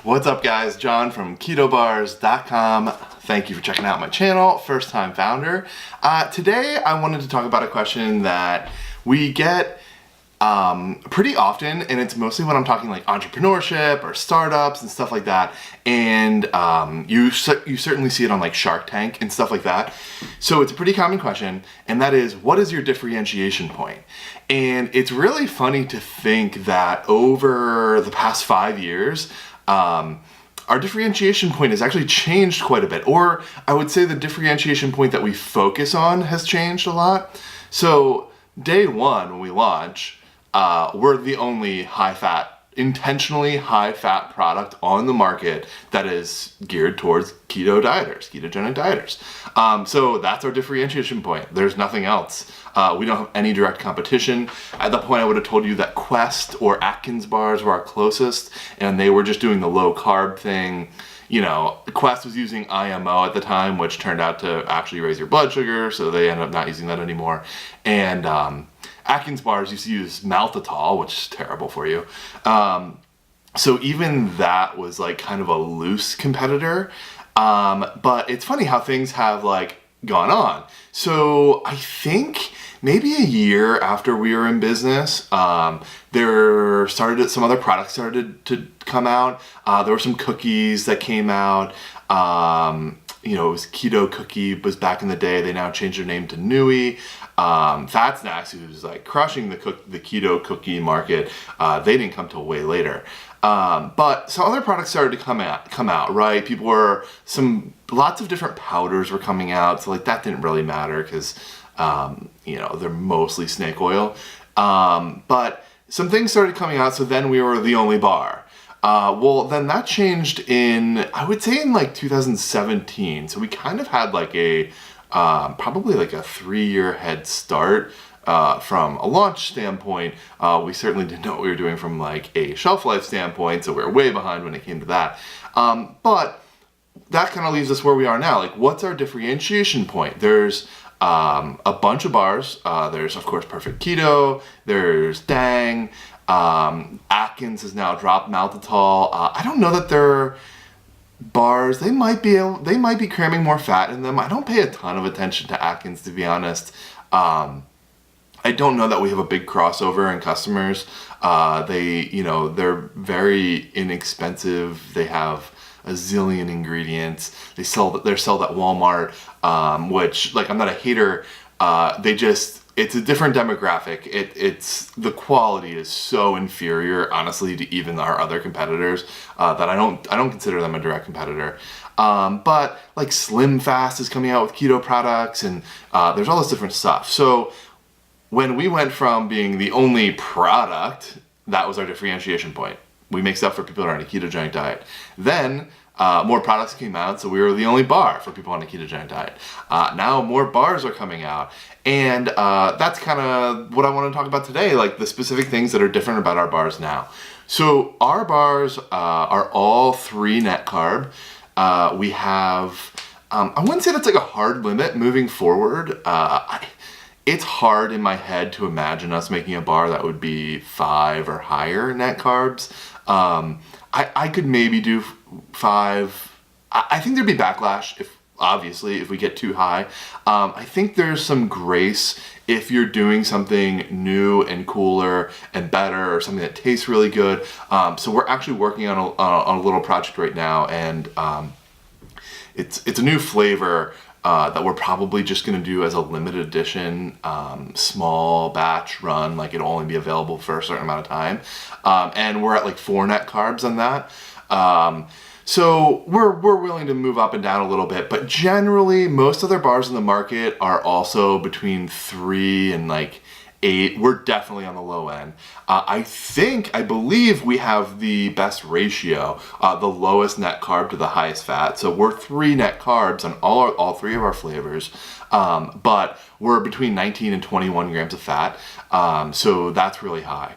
What's up, guys? John from KetoBars.com. Thank you for checking out my channel, first time founder. Today I wanted to talk about a question that we get pretty often, and it's mostly when I'm talking like entrepreneurship or startups and stuff like that. And you certainly see it on like Shark Tank and stuff like that. So it's a pretty common question, and that is, what is your differentiation point? And it's really funny to think that over the past 5 years, our differentiation point has actually changed quite a bit. Or I would say the differentiation point that we focus on has changed a lot. So day one, when we launch, we're the only intentionally high-fat product on the market that is geared towards ketogenic dieters. So that's our differentiation point. There's nothing else. We don't have any direct competition. At that point, I would have told you that Quest or Atkins bars were our closest, and they were just doing the low-carb thing. You know, Quest was using IMO at the time, which turned out to actually raise your blood sugar, so they ended up not using that anymore. And Atkins bars used to use maltitol, which is terrible for you. So even that was like kind of a loose competitor. But it's funny how things have like gone on. So I think maybe a year after we were in business, some other products started to come out. There were some cookies that came out. It was Keto Cookie was back in the day. They now changed their name to Nui. Fat Snacks, who's like crushing the keto cookie market, they didn't come till way later. But some other products started to come out, right? Lots of different powders were coming out, so like that didn't really matter because they're mostly snake oil. But some things started coming out, so then we were the only bar. Well, then that changed I would say in like 2017. So we kind of had like probably like a 3-year head start from a launch standpoint. We certainly didn't know what we were doing from like a shelf life standpoint, so we were way behind when it came to that. But that kind of leaves us where we are now. Like, what's our differentiation point? There's a bunch of bars. There's, of course, Perfect Keto. There's Dang. Atkins has now dropped maltitol. I don't know that they're bars. They might be cramming more fat in them. I don't pay a ton of attention to Atkins, to be honest. I don't know that we have a big crossover in customers. They're very inexpensive. They have a zillion ingredients. They're sold at Walmart, which, like, I'm not a hater. It's a different demographic. The quality is so inferior, honestly, to even our other competitors, that I don't consider them a direct competitor. But like Slim Fast is coming out with keto products, and there's all this different stuff. So when we went from being the only product, that was our differentiation point. We make stuff for people that are on a ketogenic diet. Then more products came out, so we were the only bar for people on a ketogenic diet. Now more bars are coming out, and that's kind of what I want to talk about today, like the specific things that are different about our bars now. So our bars are all 3 net carb. We have, I wouldn't say that's like a hard limit moving forward. It's hard in my head to imagine us making a bar that would be 5 or higher net carbs. I could maybe do 5. I think there'd be backlash if we get too high. I think there's some grace if you're doing something new and cooler and better, or something that tastes really good. So we're actually working on a little project right now, and it's a new flavor that we're probably just going to do as a limited edition, small batch run. Like, it'll only be available for a certain amount of time. And we're at like 4 net carbs on that. So we're willing to move up and down a little bit, but generally most other bars in the market are also between 3 and like 8. We're definitely on the low end. I believe we have the best ratio, the lowest net carb to the highest fat. So we're 3 net carbs on all 3 of our flavors, but we're between 19 and 21 grams of fat. So that's really high.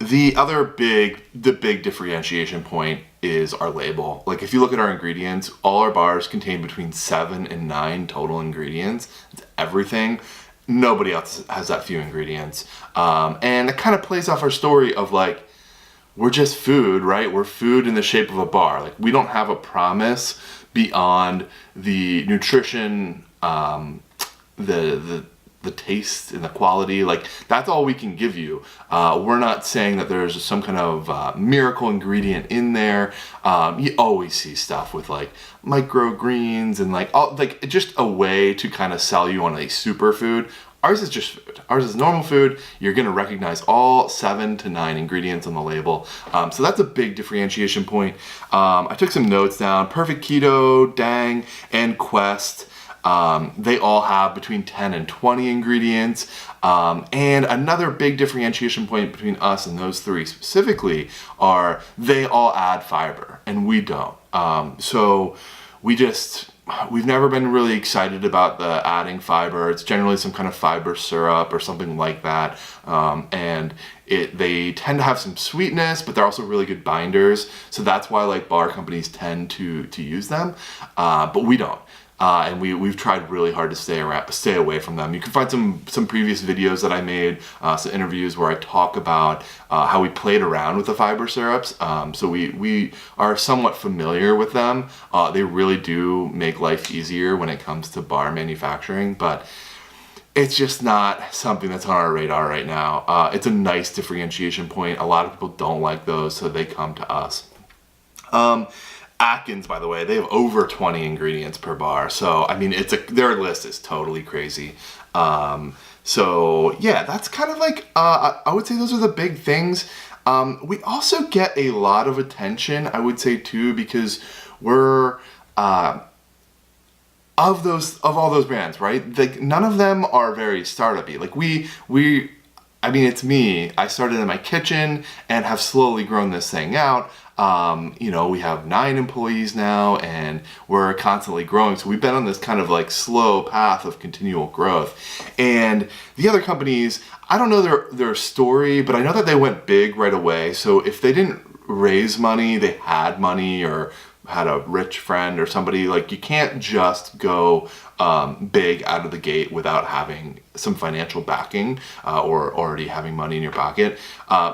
The big differentiation point is our label. Like, if you look at our ingredients, all our bars contain between 7 and 9 total ingredients. It's everything. Nobody else has that few ingredients. And it kind of plays off our story of like, we're just food, right? We're food in the shape of a bar. Like, we don't have a promise beyond the nutrition, the taste and the quality. Like, that's all we can give you. We're not saying that there's some kind of miracle ingredient in there. You always see stuff with like microgreens and like just a way to kind of sell you on a superfood. Ours is just food. Ours is normal food. You're gonna recognize all 7 to 9 ingredients on the label. So that's a big differentiation point. I took some notes down. Perfect Keto, Dang, and Quest. They all have between 10 and 20 ingredients. And another big differentiation point between us and those 3 specifically are they all add fiber and we don't. So we've never been really excited about the adding fiber. It's generally some kind of fiber syrup or something like that. And they tend to have some sweetness, but they're also really good binders. So that's why like bar companies tend to use them, but we don't. And we've tried really hard to stay away from them. You can find some previous videos that I made, some interviews where I talk about how we played around with the fiber syrups. So we are somewhat familiar with them. They really do make life easier when it comes to bar manufacturing, but it's just not something that's on our radar right now. It's a nice differentiation point. A lot of people don't like those, so they come to us. Atkins, by the way, they have over 20 ingredients per bar. So, I mean, their list is totally crazy. So yeah, that's kind of like, I would say those are the big things. We also get a lot of attention, I would say too, because we're, of all those brands, right? Like, none of them are very startup-y. Like I mean, it's me. I started in my kitchen and have slowly grown this thing out. We have 9 employees now and we're constantly growing. So we've been on this kind of like slow path of continual growth. And the other companies, I don't know their story, but I know that they went big right away. So if they didn't raise money, they had money or had a rich friend or somebody. Like, you can't just go big out of the gate without having some financial backing or already having money in your pocket.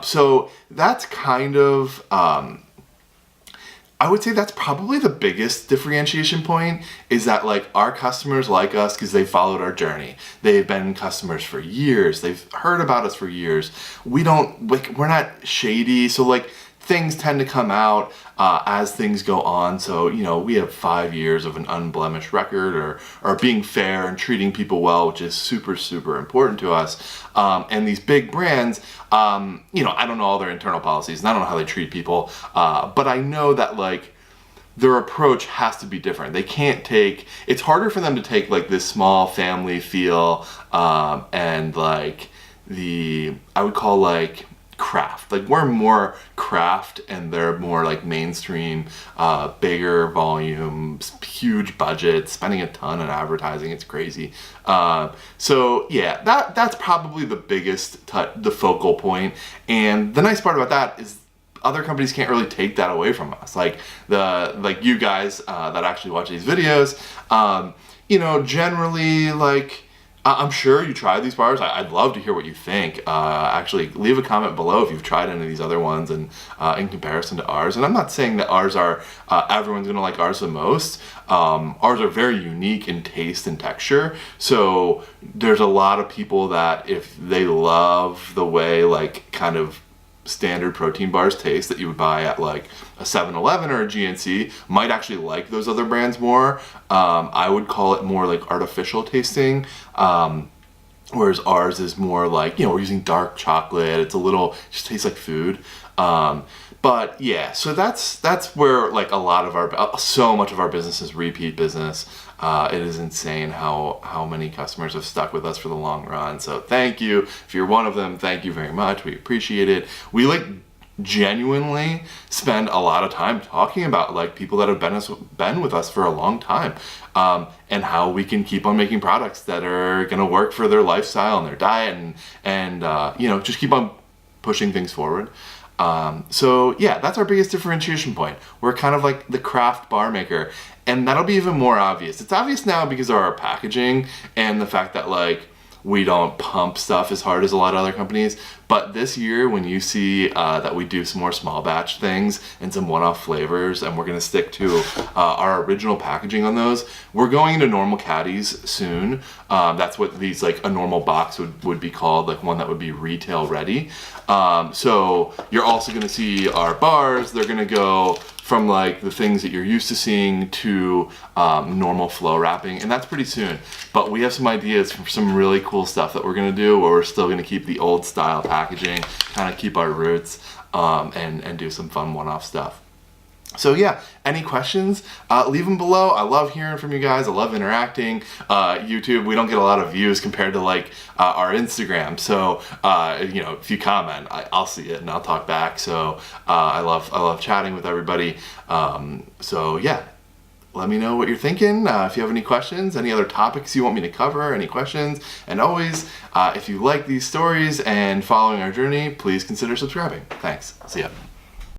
So that's kind of, I would say that's probably the biggest differentiation point, is that like our customers like us because they followed our journey. They've been customers for years. They've heard about us for years. We're not shady. So like, things tend to come out as things go on. So, we have 5 years of an unblemished record or being fair and treating people well, which is super, super important to us. And these big brands, I don't know all their internal policies and I don't know how they treat people. But I know that like their approach has to be different. They can't it's harder for them to take like this small family feel and like I would call like craft. Like, we're more craft and they're more like mainstream, bigger volume, huge budget, spending a ton on advertising. It's crazy. So yeah, that's probably the biggest the focal point. And the nice part about that is other companies can't really take that away from us. Like you guys that actually watch these videos, generally like, I'm sure you tried these bars. I'd love to hear what you think. Actually, leave a comment below if you've tried any of these other ones and in comparison to ours. And I'm not saying that ours are, everyone's gonna like ours the most. Ours are very unique in taste and texture. So there's a lot of people that if they love the way like kind of standard protein bars taste that you would buy at like a 7-Eleven or a GNC, might actually like those other brands more. I would call it more like artificial tasting, whereas ours is more like, we're using dark chocolate. It's just tastes like food. But yeah, so that's where like so much of our business is repeat business. It is insane how many customers have stuck with us for the long run. So thank you. If you're one of them, thank you very much. We appreciate it. We genuinely spend a lot of time talking about like people that have been with us for a long time, and how we can keep on making products that are going to work for their lifestyle and their diet and just keep on pushing things forward. So yeah, that's our biggest differentiation point. We're kind of like the craft bar maker, and that'll be even more obvious. It's obvious now because of our packaging and the fact that like we don't pump stuff as hard as a lot of other companies, But this year, when you see that we do some more small batch things and some one-off flavors, and we're gonna stick to our original packaging on those, we're going into normal caddies soon. That's what these, like a normal box would be called, like one that would be retail ready. So you're also gonna see our bars. They're gonna go from like the things that you're used to seeing to normal flow wrapping, and that's pretty soon. But we have some ideas for some really cool stuff that we're gonna do, where we're still gonna keep the old style packaging, kind of keep our roots, and do some fun one-off stuff. So yeah, any questions, leave them below. I love hearing from you guys. I love interacting. YouTube, we don't get a lot of views compared to like our Instagram. So, you know, if you comment, I'll see it and I'll talk back. So I love chatting with everybody. So yeah, let me know what you're thinking. If you have any questions, any other topics you want me to cover, any questions. And always, if you like these stories and following our journey, please consider subscribing. Thanks. See ya.